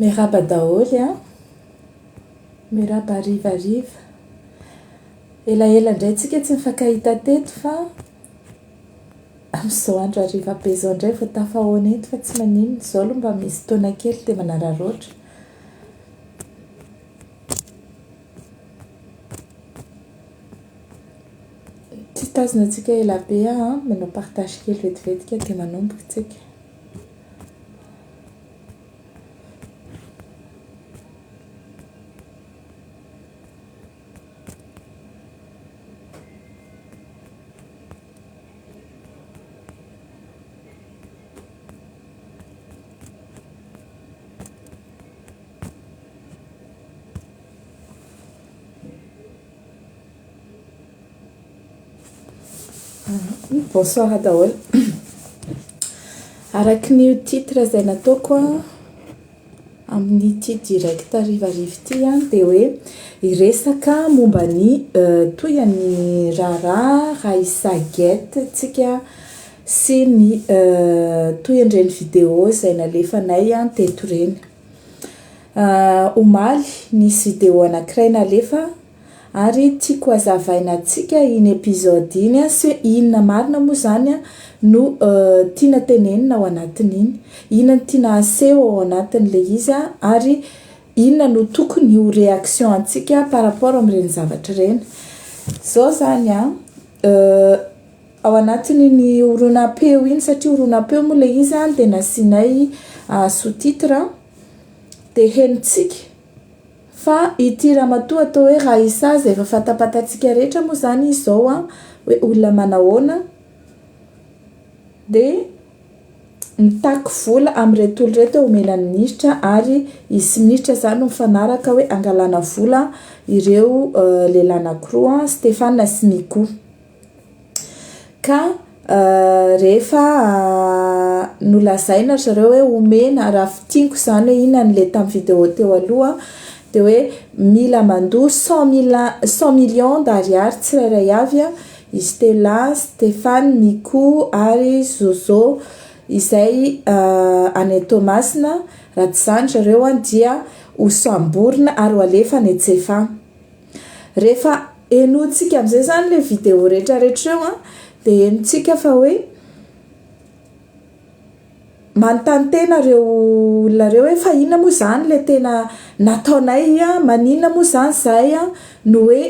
Miraba daholy a miraba arivariva elaela indray tsika tsy mifankahita teto fa amin'izao andro ariva be zao indray vao tafahoana eto fa tsy maninona izao aloha mba misy taona kely dia manararoatra tsy tazona antsika ela be manao partage kely vetivetika dia manomboka tsika. Bonsoir daholo. Araky ny titre izay nataoko amin'ity direct arivariva ity dia hoe hiresaka momba ny toyan'ny Rara Raissa Guety tsika sy ny toyandreny vidéo izay nalefanay teto reny. Omaly nisy vidéo anankiray nalefa ary tiako hazavaina antsika iny épisode iny sy inona marina moa zany no tiana tenenina ao anatin'iny, inona no tiana aseho ao anatin'ilay izy ary inona no tokony ho réaction antsika par rapport amin'ireny zavatra ireny. Zao zany ao anatin'iny horonan-peo iny satria horonan-peo moa ilay izy dia nasianay sous-titre dia henontsika fa ity ramatoa atao hoe Raissa izay efa fatapatantsika rehetra moa zany izao hoe olona manahoana dia mitaky vola amin'ireto olo reto omenany ministra ary izy sy ministra zany no mifanaraka hoe angalana vola ireo lehilahy anankiroa Stéphane sy Mikou. Ka rehefa nolazaina zareo hoe omena raha fitiniko zany hoe inona n'ilay tamin'ny vidéo teo aloha dia hoe mila mandoa 100 millions d'ariary tsirairay avy izy tela Stéphane, Mikou ary Zozo izay any Tomasina raha tsy zany zareo dia ho samborina ary ho alefa any Antsefa. Rehefa henointsika amin'izay zany ilay vidéo rehetrarehetra eo dia henontsika fa hoe manontany tena reo olona reo hoe fa inona moa zany ilay tena nataonay maninona moa zany zahay no hoe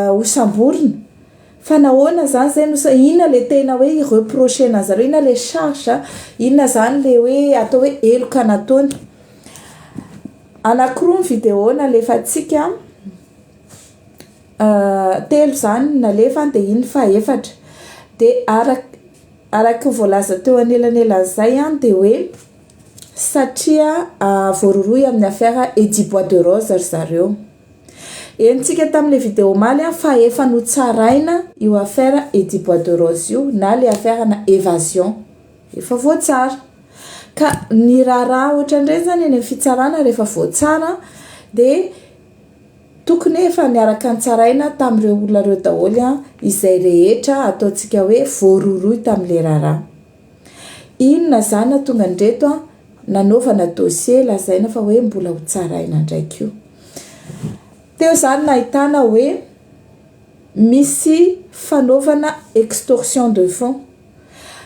ho samborina fa nahoana zany zay no inona ilay tena hoe reprochena zareo, inona ilay charge, inona zany ilay hoe atao hoe eloka nataony. Anankiroa ny vidéo nalefantsika telo zany nalefa dia iny fahaefatra dia araky voalaza teo anelan'elan'izay dia hoe satria voaroroy amin'ny affaire Edy Bois de Rose ry zareo. Henontsika tamin'ilay vidéo omaly fa efa notsaraina io affaire Edy Bois de Rose io na ilay affaire na évasion efa voatsara. Ka ny raharaha ohatran'ireny zany eny amin'ny fitsarana rehefa voatsara dia tokony efa niaraka nitsaraina tamin'ireo olona ireo daholo izay rehetra ataontsika hoe voaroroy tamin'ilay raharaha. Inona zany tonga andreto nanaovana dossier lazaina fa hoe mbola ho tsaraina ndraiky io. Teo zany nahitana hoe misy fanaovana extorsion de fonds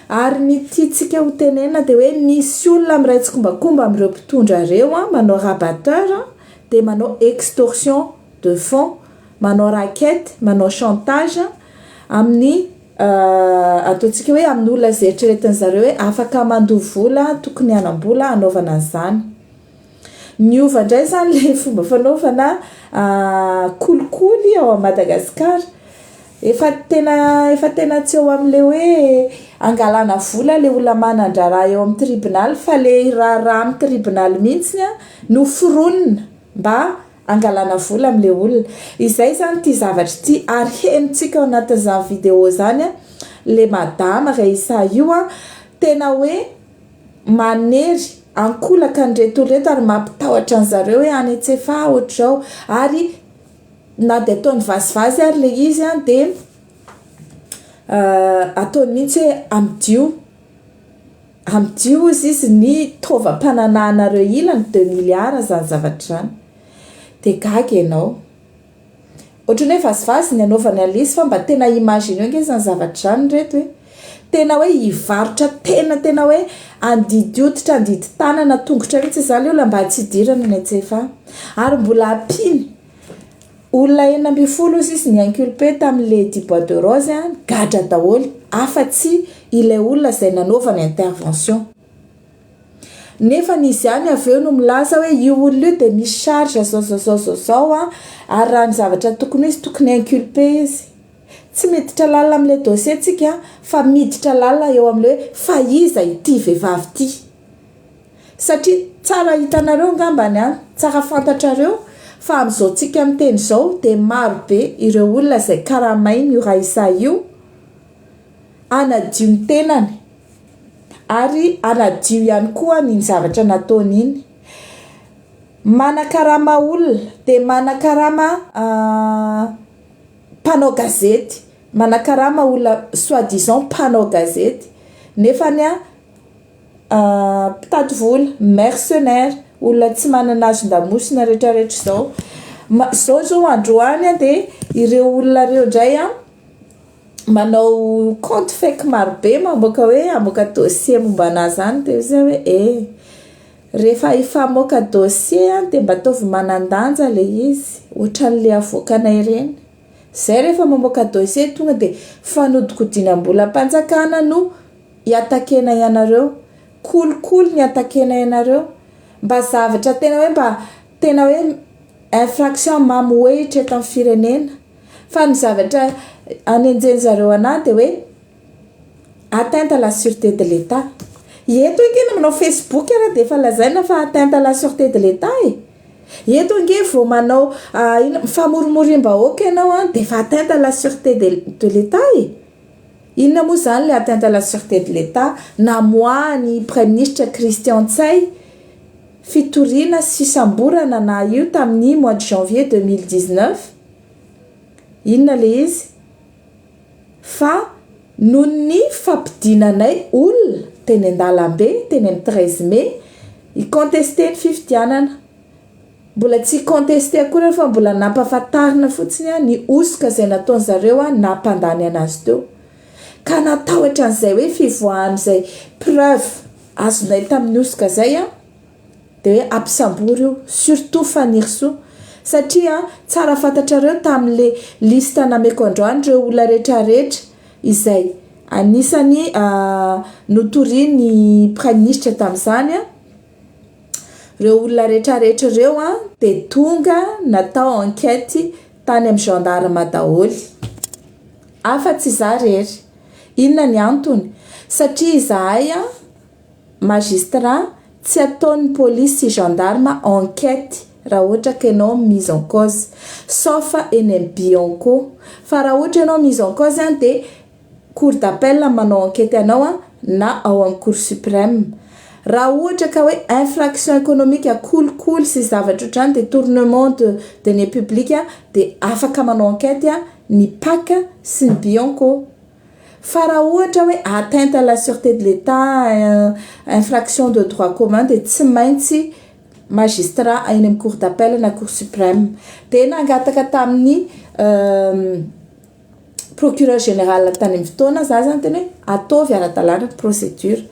ary ny tiantsika ho tenena dia hoe misy olona miraitsim-kombakomba amin'ireo mpitondra ireo manao rabatteur dia manao extorsion de fonds, manao raquette, manao chantage amin'ny ataontsika hoe amin'ny olona izay eritreretin zareo hoe afaka mandoha vola tokony hanam-bola hanaovana an'izany. Niova indray zany ilay fomba fanaovana kolikoly ao Madagasikara. Efa tena tsy eo amin'ilay hoe angalana vola ilay olona manandrara eo amin'ny tribunal fa ilay raharaha amin'ny tribunal mihitsy no foronina mba angalana vola amin'ilay olona. Izay zany ity zavatra ity ary henontsika ao anatin'izany vidéo zany ilay madama Raissa io tena hoe manery ankolaka an'ireto reto ary mampitahotra an'zareo hoe any Antsefa ohatr'izao ary na dia ataony vazivazy ary ilay izy dia ataony mihitsy hoe amidio amidio izy ny tovam-panananareo ilany 2 miliara zany zavatra zany de gaga ianao ohatrany hoe vasivasy ny anaovany alisy fa mba tena imagine nge zany zavatra zany reto hoe tena hoe hivarotra tena hoe andidy oditra andidy tanana tongotra mitsy zany io la mba tsy idirana ny antsefa ary mbola apiny olona 9 izy ny inculpé tamin'le 10 bois de rose gadra daholo afa-tsy ilay olona zay nanaovany intervention nefa nizy any avy eo no milaza hoe io olona io de misy charge zao ary raha ny zavatra tokony izy tokony inculpé izy tsy miditra lalina am'le dossier tsika fa miditra lalina eo am'le hoe fa iza ity vehivavy ity satria tsara hitanareo ngambany tsara fantatrareo fa am'izao tsika miteny zao de maro be ireo olona zay karamainy io raisa io anadio ny tenany ary anadio ihany koa ny zavatra nataony iny manakarama olona de manakarama mpanao gazety manakarama olona soi-disant mpanao gazety nefany mpitady vola mercenaire olona tsy manana azon-damosina rehetrarehetra zao androany de ireo olona reo ndray manao compte fake marobe mamoaka hoe amoaka dossier mombana zany de zay hoe rehefa ifamoaka dossier de mba ataovy manandanja le izy ohatran'le avoakanay ireny zay rehefa mamoaka dossier tonga de fanodikodinam-bolam-panjakana no hiatakena ianareo kolikoly ny atakena ianareo mba zavatra tena hoe infraction mamoeitra eto amin'ny firenena fa ny zavatra anenjenjareo anahy de hoe atteinte à la sûreté de l'État eto ingena manao Facebook raha de efa lazaina fa atteinte à la sûreté de l'État eto inge vao manao famorimorim-bahoaka ianao de fa atteinte à la sûreté de l'État inona moa zany le atteinte à la sûreté de l'État namoahany Premier ministre Christian Tsay fitoriana sy fisamborana na io tamin'ny mois de janvier 2019 inona le izy fa noho ny fampidinanay olona teny an-dalambe teny amin'ny 13 mai i-contesté ny fifidianana mbola tsy contesté akory fa mbola nampafatarina fotsiny ny osoka zay nataony zareo nampandany anazy teo ka natahotra an'izay hoe fivoahany zay preuve azonay tamin'ny osoka zay de hoe ampisambory io surtout fanirso satria tsara fantatrareo tamin'le lista nameko androany reo olona rehetrarehetra izay anisany notoriany Premier ministre tamin'izany reo olona rehetrarehetra reo de tonga natao enquête tany amin'ny gendarme daholy afa-tsy za rery inona ny antony satria izahay magistrat tsy ataon'ny police sy gendarme enquête raha ohatra ka ianao mise en cause sauf eny amin'ny Bianco fa raha ohatra ianao mise en cause de cour d'appel manao enquête anao na ao amin'ny cour suprême raha ohatra ka hoe infraction économique akolikoly sy zavatra ohatrany de tournement de deniers publics de afaka manao enquête ny PAC sy ny Bianco fa raha ohatra hoe atteinte à la sûreté de l'État infraction de droit commun de tsy maintsy magistrat eny amin'ny cour d'appel na cour suprême de nangataka tamin'ny procureur général tany amin'ny fotoana za zany teny hoe ataovy ara-dalàna procédure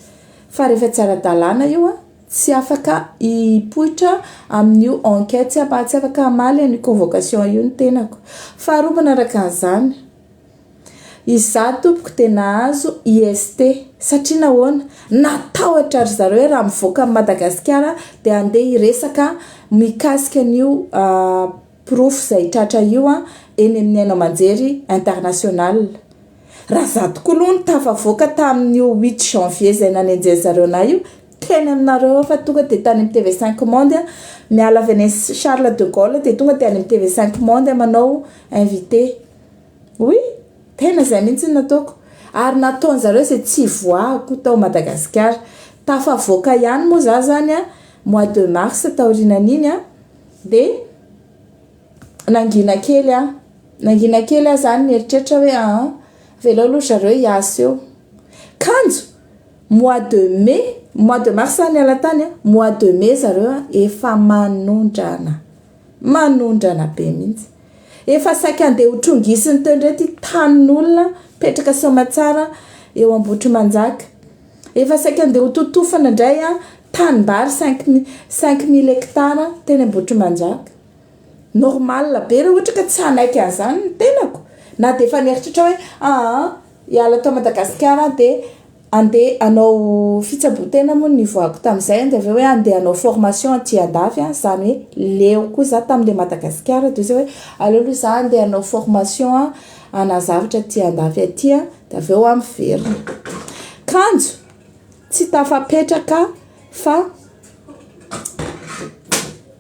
fa rehefa tsy ara-dalàna io tsy afaka hipoitra amin'io enquête tsy afaka hamaly ny convocation io ny tenako faharoa manaraka an'izany iza tompoko tena azo IST satria nahoana natahotra ry zareo raha mivoaka amin'ny Madagasikara de andeha hiresaka mikasika an'io proof zay tratra io eny amin'ny haino aman-jery international raha za tokoa aloha ny tafavoaka tamin'io 8 janvier zay nanenjeny zareo na io teny aminareo fa tonga de tany amin'ny TV5 Monde miala avy any Charles de Gaulle de tonga de any amin'ny TV5 Monde manao invité oui tena zay mihitsy nataoko ary nataony zareo zay tsy voako tao Madagasikara tafavoaka ihany moa za zany mois de mars taorinan'iny de nangina kely zany nieritreritra hoe velao aloha zareo hiasy eo kanjo mois de mai, mois de mars ny alatany mois de mai zareo efa manondrana be mihitsy. Efa saika andeha hotrongisiny teo indray ty tanin'olona petraka Soamatsara eo Ambotrimanjaka. Efa saika andeha hototofana indray tanimbary 5000 hectares teny Ambotrimanjaka. Normal be raha ohatra ka tsy hanaiky an'izany ny tenako. Na dia efa nieritritra hoe hiala tao Madagasikara dia andeha anao fitsabotena moa nivoako tamin'izay dia avy hoe andeha anao formation aty-andafy zany hoe leo koa za tamin'ilay Madagasikara dia hoe aleo za andeha anao formation anazavatra aty-andafy aty dia avy eo miverina. Kanjo tsy tafapetraka fa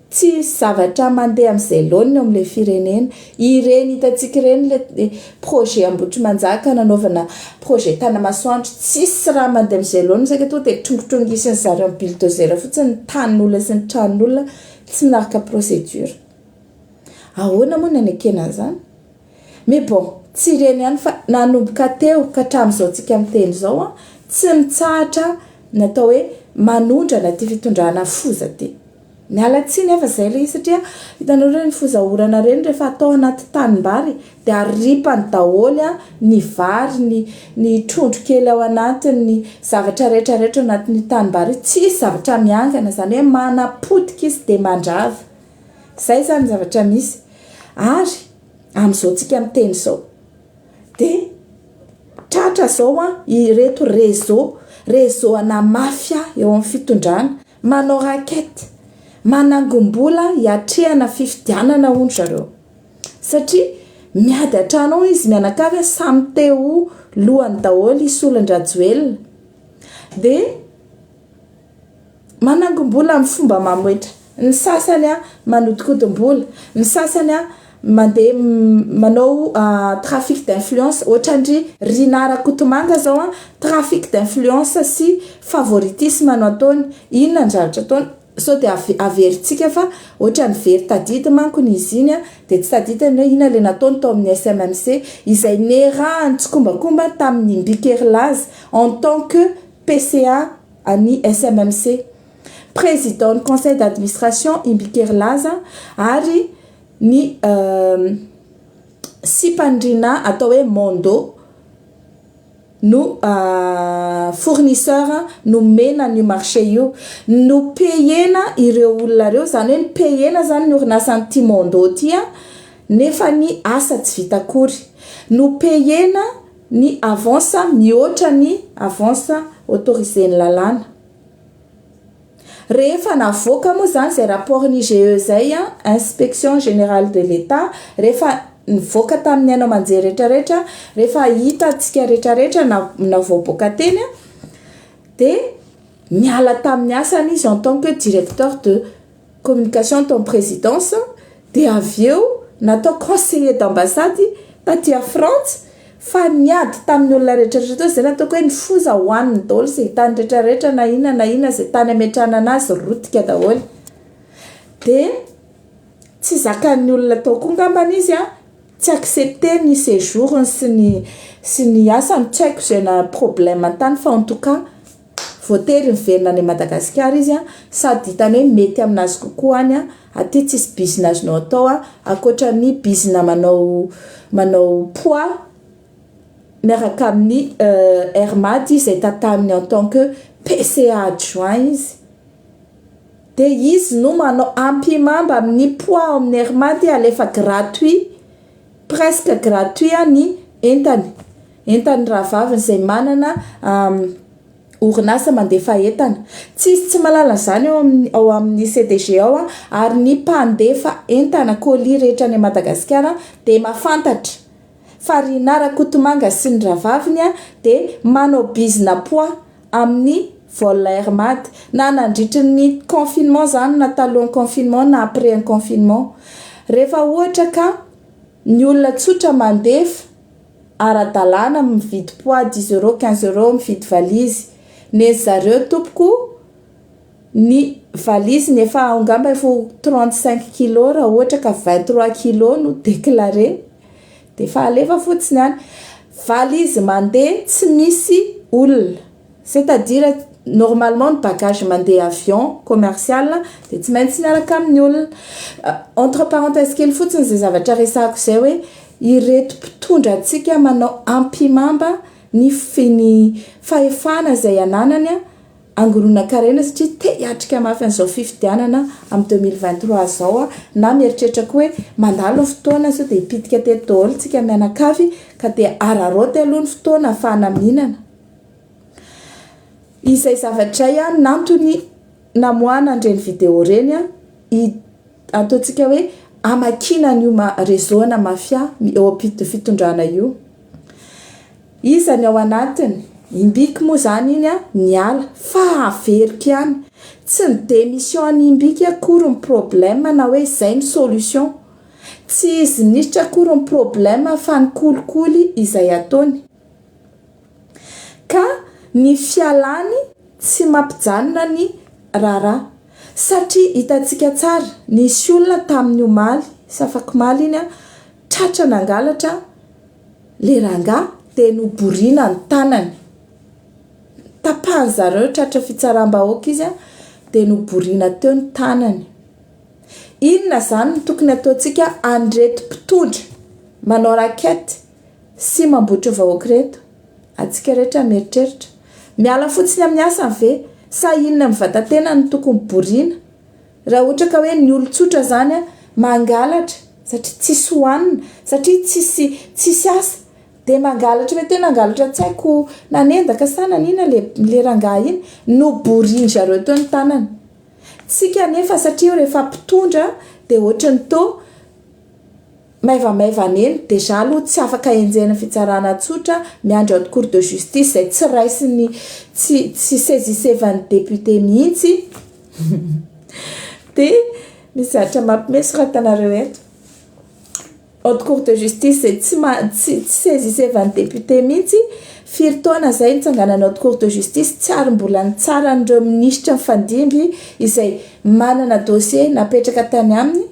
tsy zavatra mandeha amin'izay laoniny amin'ilay firenena. Ireny hitantsika ireny le projet Ambotrimanjaka nanaovana projet tanamasoandro tsisy raha mandeha amin'izay laoniny saika to dia trongotrongiziny zareo amin'ny bulldozer fotsiny ny tanin'olona sy ny tranon'olona tsy minaraka procédure. Ahoana moa nanekena an'izany? Mais bon, tsy ireny ihany fa nanomboka teo ka hatramin'izao tsika miteny izao tsy mitsahatra natao hoe manondrana ty fitondrana foza ty. Mialatsiny efa izay ilay satria hitanao ireny fozaorana ireny rehefa atao anaty tanimbary dia aripany daholo ny vary, ny trondro kely ao anatiny, ny zavatra rehetrarehetra anatin'ny tanimbary. Tsy zavatra miangana izany hoe manapotika izy dia mandrava. Izay zany zavatra misy. Ary amin'izao tsika miteny izao dia tratra izao ireto réseau ana mafia eo amin'ny fitondrana manao rakety manangom-bola hiatrehana fifidianana ondry zareo satria miady atranao izy mianakavy samy teo lohany daholo isolan-drajoelina dia manangom-bola amin'ny fomba mamoetra. Ny sasany manodikodim-bola, ny sasany mandeha manao trafic d'influence ohatrandry Rinara Kotomanga zao trafic d'influence sy favoritisme no ataony. Inona ny zavatra ataony? So dia averintsika fa ohatrany very tadidy manko ny izy iny dia tsy tadidiny hoe inona ilay nataony tao amin'ny SMMC izay nerahany tsokombakomba tamin'ny Mbikerlazy en tant que PCA any SMMC, président du conseil d'administration Mbikerlazy ary ny Sipandrina atao hoe Mondo no fournisseur no mena ny marché io no payena ireo olona reo zany hoe ny payena zany ny orinasa ty Mondo ty nefa ny asa tsy vita akory no payena ny avance mihoatra ny avance autorisé ny lalàna. Rehefa navoaka moa zany zay rapport ny IGE zay inspection générale de l'État rehefa nivoaka tamin'ny anao manjery rehetrarehetra rehefa hita antsika rehetrarehetra na voaboaka teny dia miala tamin'ny asany izy en tant que directeur de communication ton présidence dia avy eo natao conseiller d'ambassade taty à France fa niady tamin'ny olona rehetrarehetra teo zay nataoko hoe ny foza hohaniny daholo izay tany rehetrarehetra na inona izay tany ametrahana anazy rotika daholo dia tsy zakan'ny olona tao koa ngambana izy tsy accepter ny séjour sy ny asany tsy haiko izay na problème an-tany fa en tout cas voatery miverina any Madagasikara izy sady hitany hoe mety aminazy kokoa any aty tsisy bizina azonao atao akoatra ny bizina manao poids miaraka amin'ny Hermady izay tataminy en tant que PCA adjoint izy dia izy no manao ampimamba amin'ny poids amin'ny Hermady alefa gratuit presque gratuit ny entany rahavaviny izay manana orinasa mandefa entana. Tsy malala izany ao amin'ny CDG ao ary ny mpandefa entana colis rehetra any Madagasikara dia mahafantatra fa Rinara Kotomanga sy ny rahavaviny dia manao bizina poids amin'ny vol Hermady na nandritry ny confinement zany na talohan'ny confinement na après un confinement. Rehefa ohatra ka ny olona tsotra mandefa ara-dalàna mividy poids 10 € 15 € mividy valizy ny zareo tompoko ny valizy nefa angamba efa 35 kg raha ohatra ka 23 kg no déclaré dia fa alefa fotsiny any valizy mandeha tsy misy olona c'est-à-dire normalement ny bagage mandeha avion commercial dia tsy maintsy miaraka amin'ny olona. Entre parenthèse kely fotsiny zay zavatra resako zay hoe ireto mpitondra antsika manao ampimamba ny fahefana izay ananany angonona-karena satria te hiatrika mafy an'izao fifidianana amin'ny 2023 zao na mieritreritra koa hoe mandalo ny fotoana sao dia hipitika teto daholo tsika mianakavy ka dia araroty aloha ny fotoana ahafahana mihinana. Izay zavatra nantony namoana andreny vidéo reny ataontsika hoe amakina n'io réseau-na mafia eo ampito fitondrana io. Izany ao anatiny imbiky moa zany iny niala fa averika ihany tsy ny démission ny imbiky akory ny problème na hoe izay ny solution, tsy izy nisitra akory ny problème fa ny kolikoly izay ataony ka ny fialany tsy mampijanona ny raharaha satria hitantsika tsara nisy olona tamin'ny omaly sy afaka maly iny tratra nangalatra le rangaha dia noboriana ny tanany, tapahany zareo tratra fitsaram-bahoaka izy dia noboriana teo ny tanany. Inona zany no tokony ataontsika andreto mpitondra manao rakety sy mamboatra vahoaka reto? Atsika rehetra mieritreritra miala fotsiny amin'ny asany ve sa inona mivatatena no tokony boriana? Raha ohatra ka hoe ny olon-tsotra zany mangalatra satria tsisy hohanina, satria tsisy asa dia mangalatra hoe tena angalatra tsy haiko nanendaka sana nina le rangaha iny no boriany zareo teo ny tanany. Tsika nefa satria rehefa mpitondra dia ohatra ny to maivamaivana eny deja aloha tsy afaka enjena fitsarana tsotra miandry haute cour de justice zay tsy raisiny tsy saisissevany député mihitsy dia misy zatra mampimesoratanareo eto. Haute cour de justice zay tsy saisissevany député mihitsy firy taona zay nitsanganany haute cour de justice tsy ary mbola nitsara n'ireo minisitra mifandimby izay manana dossier napetraka tany aminy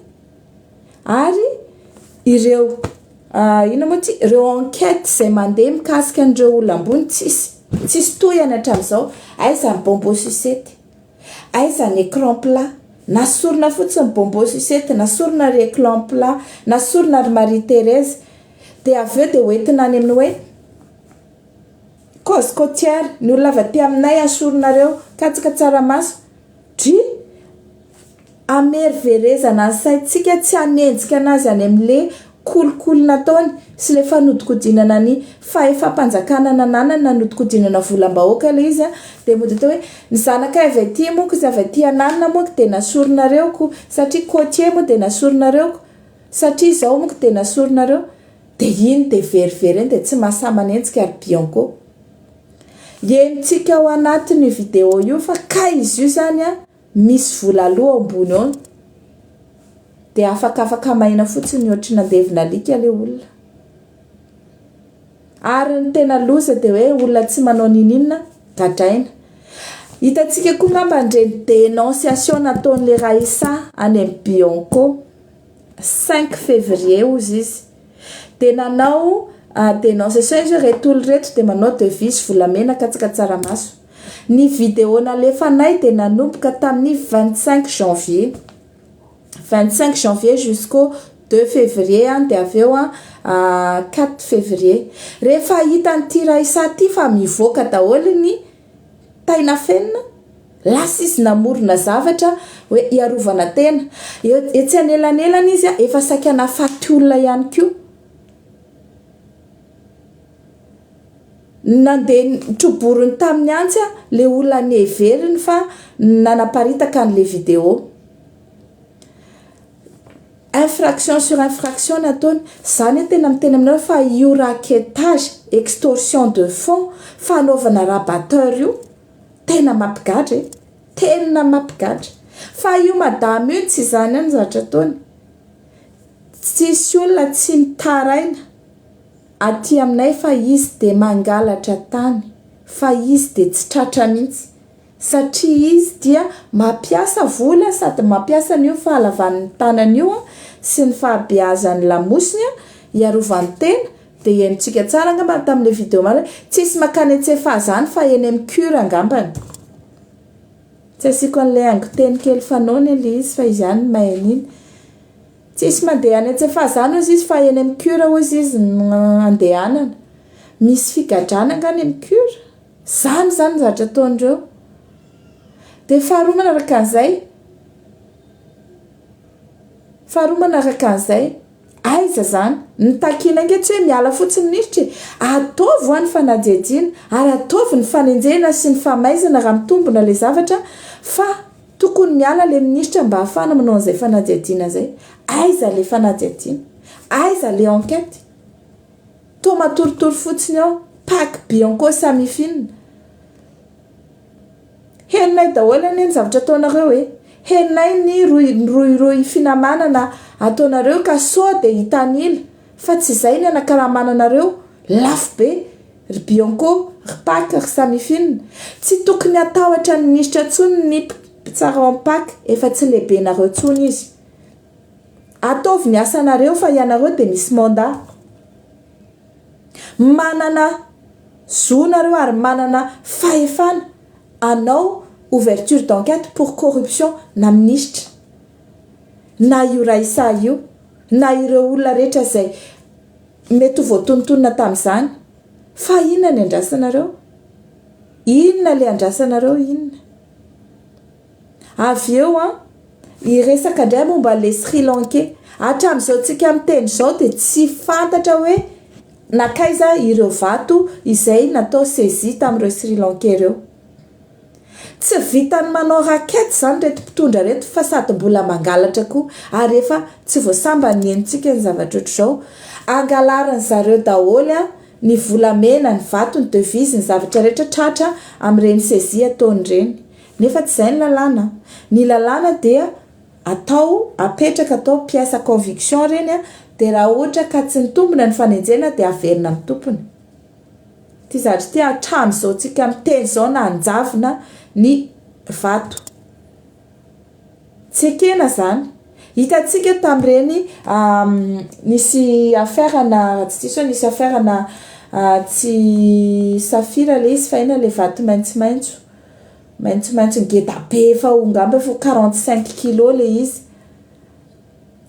ary ireo ireo enquête izay mandeha mikasika an'ireo olona ambony tsisy toyany hatramin'izao. Aiza ny bombo sucette, aiza ny écran plat, nasorona fotsiny bombo sucette, nasorona ry écran plat, nasorona ry Marie Thérèse dia avy eo dia hoentina any amin'ny hoe cause côtière ny olona avy aty aminay asoronareo katsaka tsaramaso dry amerverezana ny saintsika tsy hanenjika anazy any amin'le kolikoly nataony sy le fanodikodinana ny fahefa-panjakana nananany nanodikodinana volam-bahoaka le izy dia mody atao hoe ny zanaka avy aty moa ko avy aty ananina moa ko dia nasoronareo satria côtier moa dia nasoronareo satria izao moa ko dia nasoronareo dia iny dia verivery eny dia tsy mahasamanenjika ary bianco. Henontsika ao anatin'ny vidéo io fa ka izy io zany misy vola aloha ambony ao dia afakafaka mahina fotsiny ohatry nandevina alika le olona. Ary ny tena loza dia hoe olona tsy manao ninina gadraina. Hitantsika koa ngamba ndreny dénonciation nataon'le Raissa any amin'ny Bianco 5 février ozy izy dia nanao dénonciation izy reto olo reto dia manao devise volamena katsaka tsaramaso. Ny vidéo nalefanay dia nanomboka tamin'ny 25 janvier jusqu'au 2 février dia avy eo 4 février. Rehefa hita n'ity Raissa ty fa mivoaka daholo ny taina fenina lasa izy namorona zavatra hoe hiarovana tena etsy anelanelana izy efa saika nafaty olona ihany koa. Nandeha troboriny tamin'ny antsy le olona ny heveriny fa nanaparitaka an'le vidéo. Infraction sur infraction nataony zany tena miteny aminao fa io raquettage extorsion de fonds fanaovana rabateur io tena mampigadra tena mampigadra fa io madame io tsy zany any zavatra ataony. Tsisy olona tsy mitaraina aty aminay fa izy dia mangalatra tany, fa izy dia tsy tratra mihitsy satria izy dia mampiasa vola sady mampiasa an'io fahalavan'ny tanany io sy ny fahabeazan'ny lamosiny hiarovany tena dia henontsika tsara angamba tamin'ilay vidéo maro tsisy makany antsefa zany fa eny amin'ny cure angambany tsy asiko an'ilay haingo teny kely fanaony ilay izy fa izy ihany maheno iny tsisy mandeha any antsefa zany ozy izy fa eny amin'ny cure ozy izy andehanana misy figadrana angany amin'ny cure zany zavatra ataondreo dia faharoa manaraka an'izay aiza zany nitakina angetra hoe miala fotsiny niditra ataovy ho any fanadihadiana ary ataovy ny fanenjena sy ny famaizana raha mitombona ilay zavatra fa tokony miala ilay ministra mba hahafana manao an'izay fanadihadiana zay aiza ilay fanadihadiana aiza ilay enquête to matoritory fotsiny ao pak bianco samifinina heninay daholo any zavatra ataonareo heninay ny roy finamanana ataonareo ka sao dia hitanila fa tsy izay ny anakarahamananareo lafo be ry bianco ry pak ry samifinina tsy tokony atahotra ny ministra tsony ny tsara pak efa tsy lehibenareo tsony izy ataovy ny asanareo fa ianareo dia misy mandat manana zonareo ary manana fahefana anao ouverture d'enquête pour corruption na ministre na io raisa io na ireo olona rehetra zay mety ho voatonontonona tamin'izany fa inona ny andrasanareo inona le andrasanareo inona avy eo iresaka indray momba le Sri Lankais hatramin'izao tsika miteny zao dia tsy fantatra hoe nakaiza ireo vato izay natao saisie tamin'ireo Sri Lankais ireo tsy vitany manao rakety zany reto mpitondra reto fa sady mbola mangalatra koa ary efa tsy voasamba ny henontsika ny zavatra ohatr'izao angalarany zareo daholo ny volamena ny vato ny devise ny zavatra rehetra tratra amin'ireny saisie ataon'ireny nefa tsy izay ny lalàna dia atao apetraka atao pièce conviction reny dia raha ohatra ka tsy nitombona ny fanenjena dia averina amin'ny tompony ty zavatra ty hatramin'izao tsika miteny zao na anjavina ny vato tsy ekena zany hitantsika tamin'ireny nisy affaire na tsy diso nisy affaire na tsy safira le izy fa ina le vato maintsomaintso ngeda be efa ongamba efa 45 kilo le izy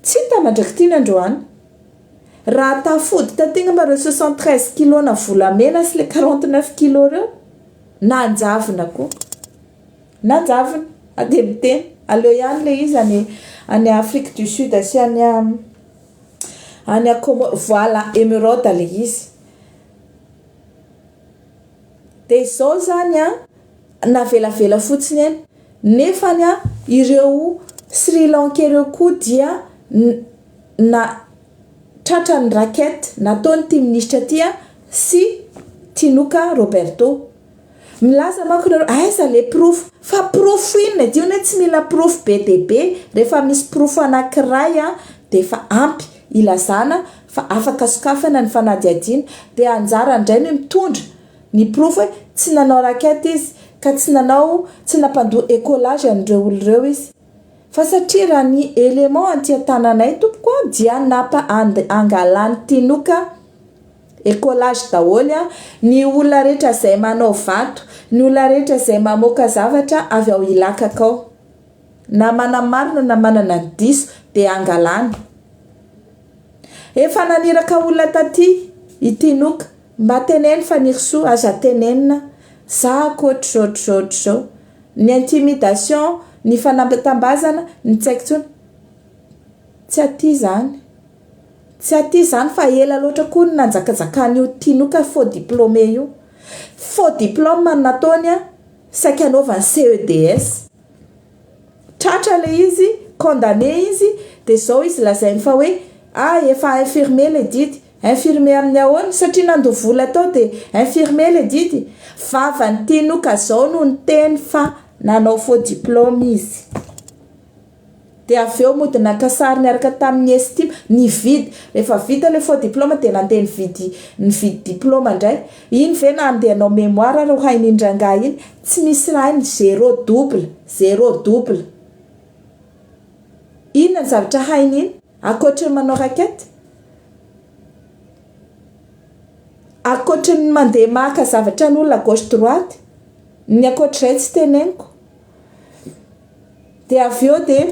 tsy tamandraky tina androany raha tafody tategna mareo 73 kilo na volamena sy le 49 kilo reo nanjavina koa nanjavina ade miteny aleo ihany le izy any Afrique du Sud sy any voilà Émeraude le izy dia izao zany navelavela fotsiny eny nefany ireo Sri Lankais ireo koa dia na tratra ny rakety nataony ty ministra ty sy Tinuka Roberto milaza manko nareo aiza le proof fa proof inona diona tsy mila proof be dia be rehefa misy proof anankiray dia efa ampy ilazana fa afaka sokafana ny fanadihadiana dia anjara indray ny mitondra ny proof hoe tsy nanao rakety izy ka tsy nampandoa écolage an'ireo olon'ireo izy fa satria raha ny élément anty-tanànay tompoko dia angalany Tinuka écolage daholo ny olona rehetra izay manao vato ny olona rehetra izay mamoaka zavatra avy ao ilakaka ao na manamarina na manana ny diso dia angalany efa naniraka olona taty Tinuka mba teneny fa nirso aza tenenina za koatr'zao ny intimidation ny fanambitambazana ny tsaikitsony tsy aty zany fa ela loatra koa ny nanjakazakany io Tinuka faux diplômé io faux diplôme nataony saika anaovany CEDS tratra le izy condamné izy dia zao izy lazainy fa hoe efa infirmé le didy infirmé amin'ny ahoany satria nandovola tao dia infirmé le didy vavany Tinuka zao no ny teny fa nanao faux diplôme izy dia avy eo mody nakasary niaraka tamin'ny estime ny vidy rehefa vita le faux diplôme dia nandeha ny vidy diplôme indray iny ve na andeha anao mémoire ro hain'indrangah iny tsy misy raha iny zéro double inona ny zavatra hainy iny akoatra manao rakety ankoatra ny mandeha maka zavatra n'olona gauche droite ny ankoatrizay tsy teneniko dia avy eo dia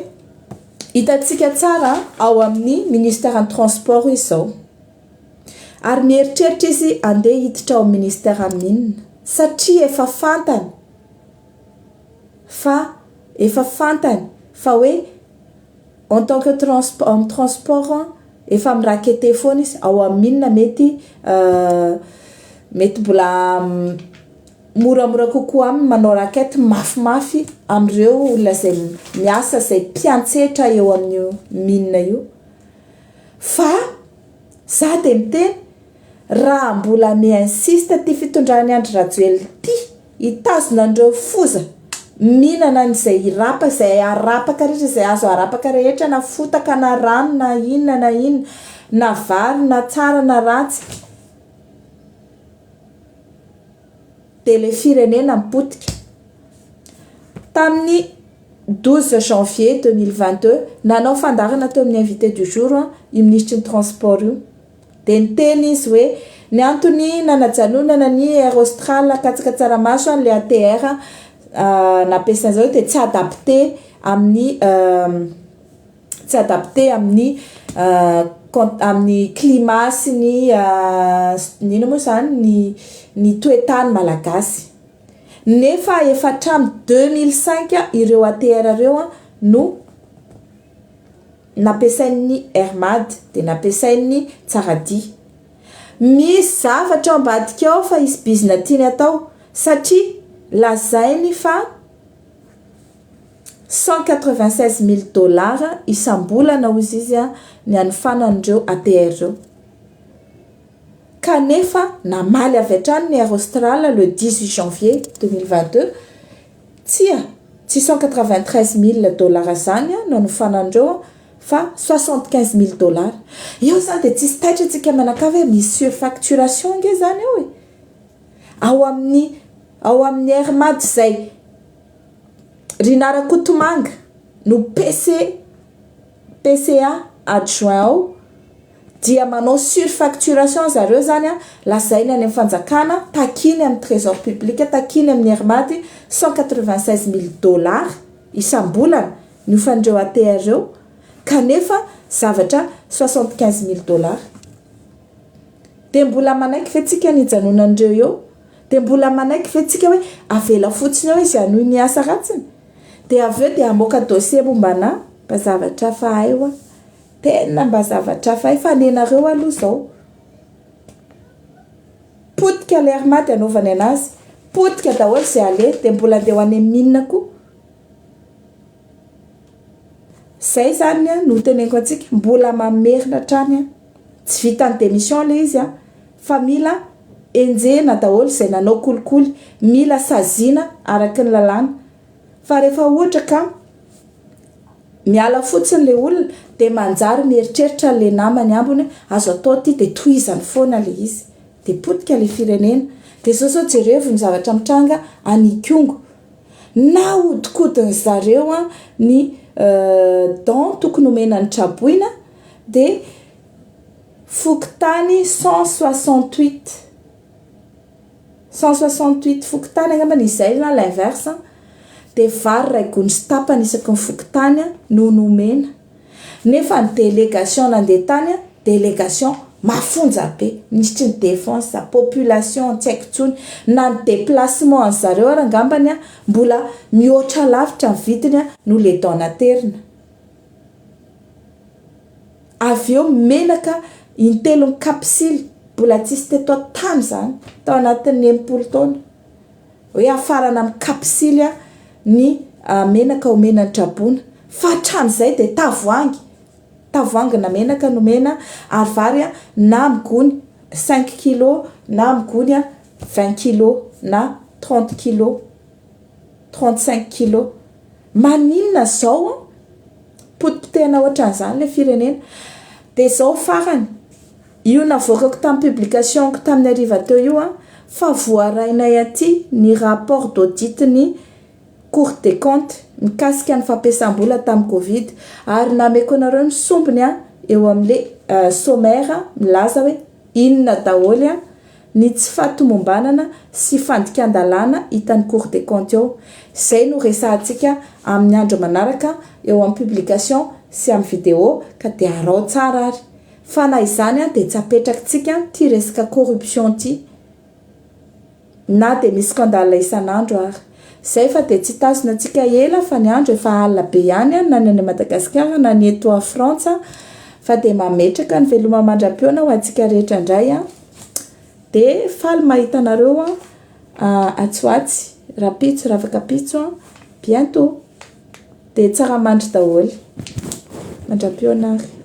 hitantsika tsara ao amin'ny ministère en transport izao ary mieritreritra izy andeha hiditra ao ministère amin'inona satria efa fantany fa hoe en tant que transport efa mirakete foana izy ao amin'inona mety mbola moramora kokoa aminy manao rakety mafimafy amin'ireo olona izay miasa izay mpiantsetra eo amin'io minina io fa za dia miteny raha mbola mi-insiste ty fitondrany Andry Rajoelina ty hitazona andreo foza minana n'izay irapa izay arapaka rehetra izay azo arapaka rehetra na fotaka na rano na inona na vary na tsara na ratsy dia le firenena mipotika tamin'ny 12 janvier 2022 nanao fandarana teo amin'ny invité du jour io ministre ny transport io dia niteny izy hoe ny antony nanajanonana ny Aerostral katsaka tsaramaso le ATR nampiasaina zao dia tsy adapté amin'ny climat sy ny moa zany ny toetany malagasy nefa efa hatramin'ny 2005 ireo ATR reo no nampiasain'ny Hermad dia nampiasain'ny Tsaradia misy zavatra ao ambadika ao fa isy bizina tiany atao satria lazainy fa $196,000 isam-bolana ozy izy ny anofanan'ireo ATR reo kanefa namaly avy hatrany ny Aerostral le 18 janvier 2022 tsy $193,000 zany no anofanan'ireo fa $75,000 eo zany dia tsisy taitra antsika manakavy misy surfacturation nge zany eo ao amin'ny Hermad zay Rinara Kotomanga no PCA adjoint ao dia manao surfacturation zareo zany lazainy any amin'ny fanjakana takiny amin'ny trésor public takiny amin'ny Hermad $196,000 isam-bolana ny ofandreo ATR reo kanefa zavatra $75,000 dia mbola manaiky fetsika nijanonandreo eo dia mbola manaiky fetsika hoe avela fotsiny eo izy anohy miasa ratsiny dia avy eo dia amoaka dossier mombana mba zavatra fahay tena mba zavatra fahay fa nenareo aloha zao potika le Hermad anaovany anazy potika daholo izay ale dia mbola andeha ho any minina koa zay zany no teneniko antsika mbola mamerina trany tsy vitany démission le izy fa mila enjena daholo izay nanao kolikoly mila saziana araka ny lalàna fa rehefa ohatra ka miala fotsiny le olona dia manjary mieritreritra le namany ambony azo atao ty dia tohizany foana le izy dia potika le firenena dia zao jerevo ny zavatra mitranga anikongo na hodikodiny zareo ny don tokony omenany traboina dia fokotany 168 fokotany angambany izay na l'inverse dia vary ray gony sy tapany isaky ny fokotany no nomena nefa ny délégation nandeha tany délégation mafonja be ministry ny défense population tsy haiko tsony na ny déplacement an zareo ary angambany mbola mihoatra lavitra ny vidiny no le donaterina avy eo menaka intelo ny kapsily mbola tsisy teto tany zany tao anatin'ny 90 taona hoe afarana amin'ny kapsily ny menaka omenany trabona fa hatram'izay dia tavoangy na menaka nomena ary vary na migony 5 kg na migony 20 kg na 30 kg 35 kg maninona zao potipotehana ohatran'izany le firenena dia zao farany io navoakako tamin'ny publicationko tamin'ny ariva teo io fa voarainay aty ny rapport d'audit ny Cour des comptes mikasika ny fampiasam-bola tamin'ny Covid ary nameko anareo ny sombony eo amin'le sommaire milaza hoe inona daholo ny tsy fahatomombanana sy fandikan-dalàna hitan'ny Cour des comptes eo. Izay no resahantsika amin'ny andro manaraka eo amin'ny publication sy amin'ny vidéo ka dia arao tsara ary. Fa na izany dia tsy apetrakintsika ty resaka corruption ty na dia misy scandale isan'andro ary. Izay fa dia tsy tazona antsika ela fa ny andro efa alina be ihany na ny Madagasikara na ny eto a Frantsa fa dia mametraka ny veloma mandram-piona ho antsika rehetra indray dia faly mahita anareo atsoatsy rapitso ravakapitso bientôt dia tsara mandry daholo mandram-piona ary.